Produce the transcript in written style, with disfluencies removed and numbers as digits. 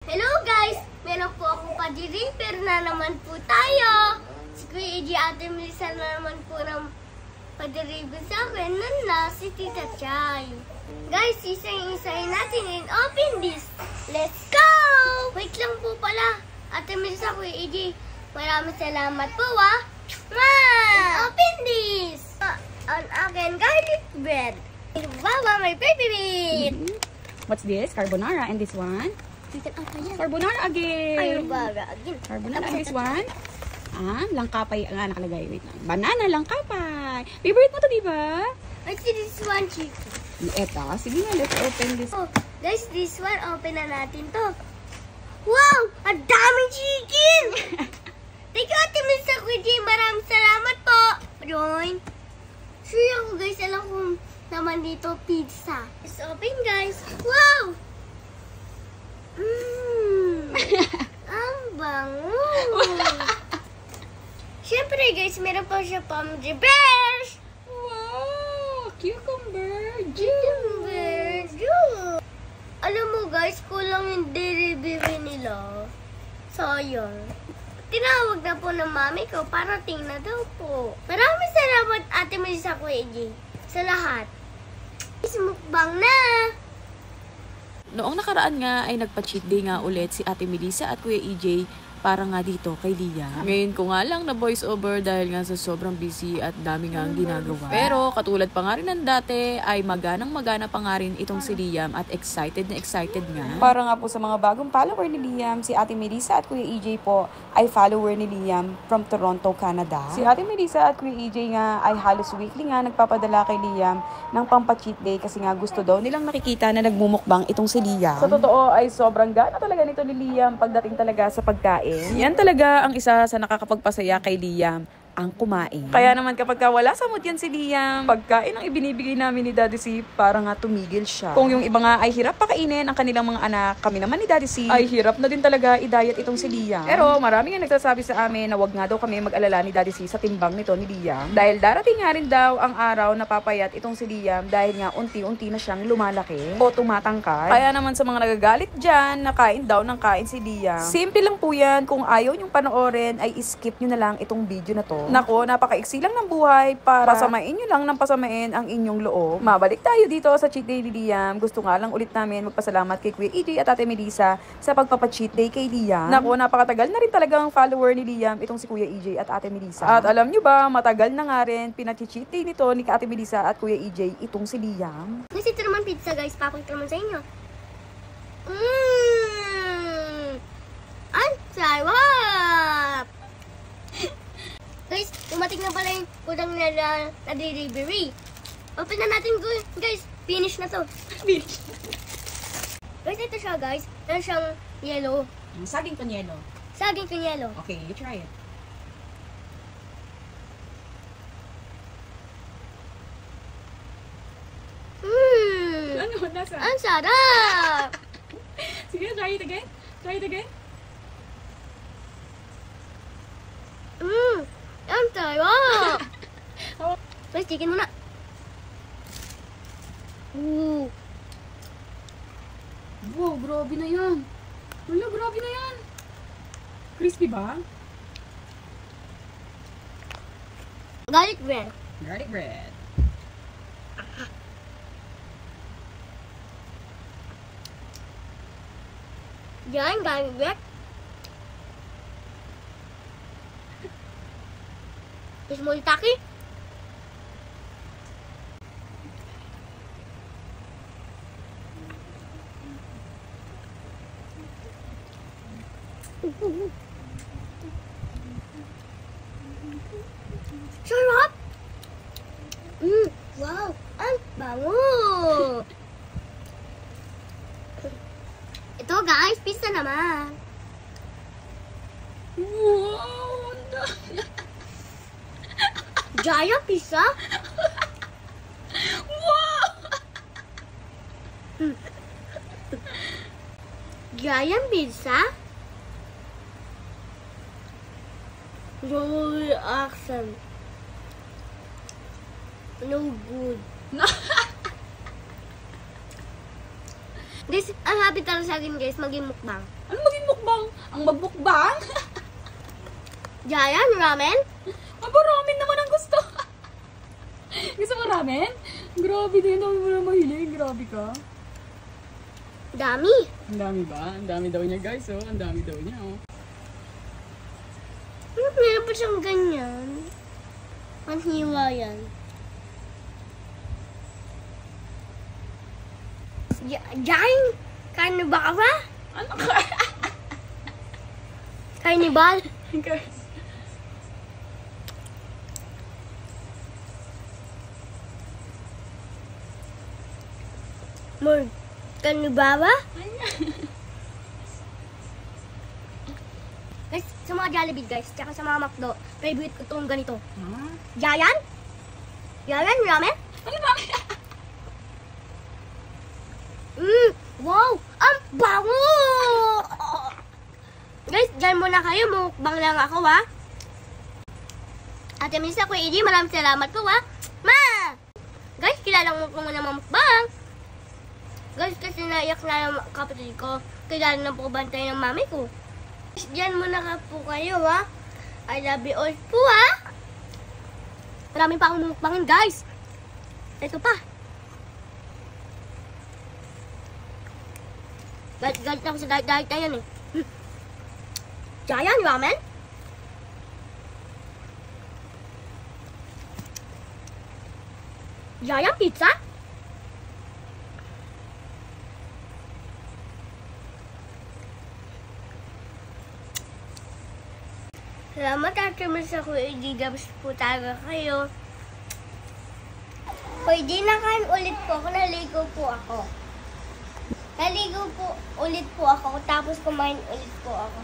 Hello guys! Meron po akong pa-deliver na naman po tayo. Si Kuya EJ Ate Melissa na naman po ng pa-deliver sa akin. Nana, si Tita Chay. Guys, isayin natin and open this. Let's go! Wait lang po pala. Ate Melissa, Kuya EJ, maraming salamat po open this! Ang akin garlic bread. Wow, my favorite! What's this? Carbonara. And this one? Carbonara again. Carbonara. This one? Langkapay. Nakalagay. Wait lang. Banana langkapay. Favorite mo to, di ba? I see this one chicken. Eto. Sige na, let's open this. Oh, guys, this one, open na natin to. Wow! Ang daming chicken! Thank you, Ate Melissa, Kuya Jay. Maraming salamat po. Join. Sure ako, guys. Alam ko naman dito, pizza. Let's open, guys. Wow! Ang bango. Siyempre, guys, meron pa siya pomegranate bears. Wow! Cucumber. Juice. Alam mo, guys, kulang yung delivery nila. Sayang. Tinawag na po ng mami ko, parating na daw po. Maraming salamat, Ate Melissa, Kuya EJ, sa lahat. Mukbang na! Noong nakaraan nga ay nagpa-cheat day nga ulit si Ate Melissa at Kuya EJ para nga dito kay Liam. Ngayon ko nga lang na voice over dahil nga sa sobrang busy at dami nga ang ginagawa. Pero katulad pa nga rin ng dati ay magana pa nga rin itong si Liam at excited na excited nga. Para nga po sa mga bagong follower ni Liam, si Ate Melissa at Kuya EJ po ay follower ni Liam from Toronto, Canada. Si Ate Melissa at Kuya EJ nga ay halos weekly nga nagpapadala kay Liam ng pampa-cheat day kasi nga gusto daw nilang nakikita na nagmumukbang itong si Liam. Sa totoo ay sobrang gana talaga nito ni Liam pagdating talaga sa pagkain. Yan talaga ang isa sa nakakapagpasaya kay Liam, ang kumain. Kaya naman kapag wala sa mood yan si Liam, pagkain ang ibinibigay namin ni Daddy C, para nga tumigil siya. Kung yung iba nga ay hirap pakainin ang kanilang mga anak, kami naman ni Daddy C ay hirap na din talaga i-diet itong si Liam. Pero marami nga nagsasabi sa amin na wag nga daw kami mag-alala ni Daddy C sa timbang nito ni Liam. Dahil darating nga rin daw ang araw na papayat itong si Liam dahil nga unti-unti na siyang lumalaki o tumatangkad. Kaya naman sa mga nagagalit dyan, na kain daw ng kain si Liam, simple lang po yan. Kung ayaw nyong panoorin ay skip nyo na lang itong video na to. Nako, napakaiksi lang ng buhay para pasamain nyo lang ng pasamain ang inyong loob. Mabalik tayo dito sa cheat day ni Liam. Gusto nga lang ulit namin magpasalamat kay Kuya EJ at Ate Melissa sa pagpapa-cheat day kay Liam. Nako, napakatagal na rin talagang follower ni Liam itong si Kuya EJ at Ate Melissa. At alam nyo ba, matagal na nga rin pinachi-cheat day nito ni Ate Melissa at Kuya EJ itong si Liam. Guys, ito naman pizza, guys. Papakita naman sa inyo. Ang sarap! Guys, umating na pala yung kudang na delivery. Open na natin, guys. Finish na to. Finish. Guys, ito siya, guys. Meron siyang yellow. Saging con yelo. Saging con yellow. Okay, you try it. Ano? Nasa? Ang sarap! Sige, try it again. Try it again. Ang sarap! Guys, chicken muna. Wow, grabe na yan. Wala, grabe na yan. Crispy ba? Garlic bread. Garlic bread. Yan, garlic bread. Small taki. Sarap! Wow! Ang bango! Ito guys, pizza naman. Wow! Giant pizza? Wow! Giant pizza? No reaction. No good. Guys, ang happy talaga sa akin guys, maging mukbang. Ano ang magbukbang. Giant ramen? Aba, ramen naman ang gusto. Gusto mo ramen? Grabe din, dami mo na mahilig. Grabe ka. Dami. Ang dami ba? Ang dami daw niya guys, oh. Ang dami daw niya, oh. Meron pa siyang ganyan. Ang hiwa yan. Giant? Carnivore ba? Ano ka? Carnival? More. Carnivore? Guys, sa mga Jollibee guys, tsaka sa mga McDo, favorite ko itong ganito. Huh? Giant? Giant ramen? Ano ramen? Wow! Ang bango! Guys, dyan muna kayo. Mukbang lang ako, ha? Ate Melissa, Kuya EJ, maraming salamat po, ha? Ma! Guys, kilala mo ko muna mamukbang. Guys, kasi naiyak na yung kapatid ko. Kailangan na po bantay ng mami ko. Guys, dyan muna ka po kayo, ha? I love you all po, ha? Marami pa akong mukbangin, guys. Ito pa. Galit ako sa diet na yan, eh. Giant ramen? Giant pizza? Salamat Ate Melissa, Kuya EJ. Gabs po talaga kayo. Kuya EJ, nakain ulit po ako. Naligo po ako. Naligo po ulit po ako. Tapos kumain ulit po ako.